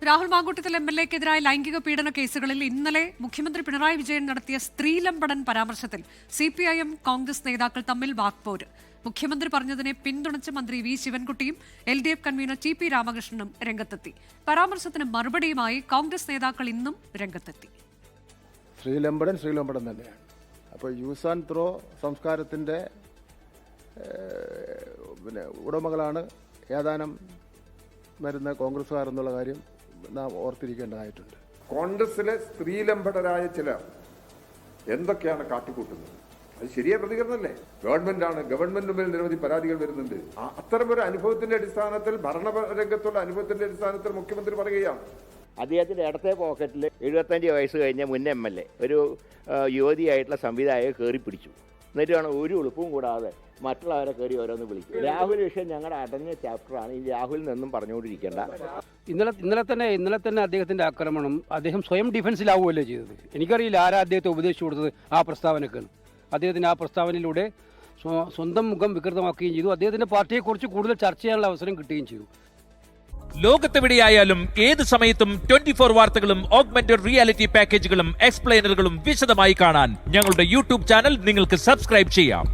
രാഹുൽ മാങ്കൂട്ടത്തിൽ എംഎൽഎക്കെതിരായ ലൈംഗിക പീഡന കേസുകളിൽ ഇന്നലെ മുഖ്യമന്ത്രി പിണറായി വിജയൻ നടത്തിയ സ്ത്രീലമ്പടൻ പരാമർശത്തിൽ സിപിഐഎം കോൺഗ്രസ് നേതാക്കൾ തമ്മിൽ വാക്പോര്. മുഖ്യമന്ത്രി പറഞ്ഞതിനെ പിന്തുണച്ച് മന്ത്രി വി ശിവൻകുട്ടിയും എൽഡിഎഫ് കൺവീനർ ടി പി രാമകൃഷ്ണനും രംഗത്തെത്തി. പരാമർശത്തിന് മറുപടിയുമായി കോൺഗ്രസ് നേതാക്കൾ ഇന്നും രംഗത്തെത്തി. ശ്രീലമ്പടൻ തന്നെയാണ്. അപ്പോൾ യൂസ് ആൻഡ് ത്രോ സംസ്കാരത്തിൻ്റെ ഉടമകളാണ് ഏതാനും വരുന്ന കോൺഗ്രസ്സുകാർ എന്നുള്ള കാര്യം നാം ഓർത്തിരിക്കേണ്ടതായിട്ടുണ്ട്. കോൺഗ്രസിലെ സ്ത്രീലംബടരായ ചിലർ എന്തൊക്കെയാണ് കാട്ടിക്കൂട്ടുന്നത്? അത് ശരിയായ പ്രതികരണമല്ലേ? ഗവൺമെന്റിന് മേൽ നിരവധി പരാതികൾ വരുന്നുണ്ട്. അത്തരമൊരു അനുഭവത്തിന്റെ അടിസ്ഥാനത്തിൽ, ഭരണരംഗത്തുള്ള അനുഭവത്തിന്റെ അടിസ്ഥാനത്തിൽ മുഖ്യമന്ത്രി പറയുകയാണ്. അദ്ദേഹത്തിൻ്റെ ഇടത്തെ പോക്കറ്റിൽ 75 വയസ്സ് കഴിഞ്ഞ മുൻ MLA ഒരു യുവതിയായിട്ടുള്ള സംവിധായകരെ കയറി പിടിച്ചു. എന്നിട്ട് വേണം ഒരു ഉളുപ്പും കൂടാതെ മറ്റുള്ളവരെ കയറി ഓരോന്ന് വിളിക്കും. രാഹുൽ വിഷയം ഞങ്ങളുടെ അടഞ്ഞ ചാപ്റ്ററാണ്. ഈ രാഹുൽ നിന്നും പറഞ്ഞുകൊണ്ടിരിക്കേണ്ട. ഇന്നലെ തന്നെ അദ്ദേഹത്തിന്റെ ആക്രമണം അദ്ദേഹം സ്വയം ഡിഫൻസിലാവുകയല്ലേ ചെയ്തത്. എനിക്കറിയില്ല ആരാ അദ്ദേഹത്തെ ഉപദേശിച്ചു കൊടുത്തത് ആ പ്രസ്താവനക്കാണ്. അദ്ദേഹത്തിന് ആ പ്രസ്താവനയിലൂടെ സ്വന്തം മുഖം വികൃതമാക്കുകയും ചെയ്തു. അദ്ദേഹത്തിന്റെ പാർട്ടിയെക്കുറിച്ച് കൂടുതൽ ചർച്ച ചെയ്യാനുള്ള അവസരം കിട്ടുകയും ചെയ്തു. ലോകത്തെവിടെയായാലും ഏത് സമയത്തും 24 വാർത്തകളും ഓഗ്മെന്റഡ് റിയാലിറ്റി പാക്കേജുകളും എക്സ്പ്ലെയിനറുകളും വിശദമായി കാണാൻ ഞങ്ങളുടെ യൂട്യൂബ് ചാനൽ നിങ്ങൾക്ക് സബ്സ്ക്രൈബ് ചെയ്യാം.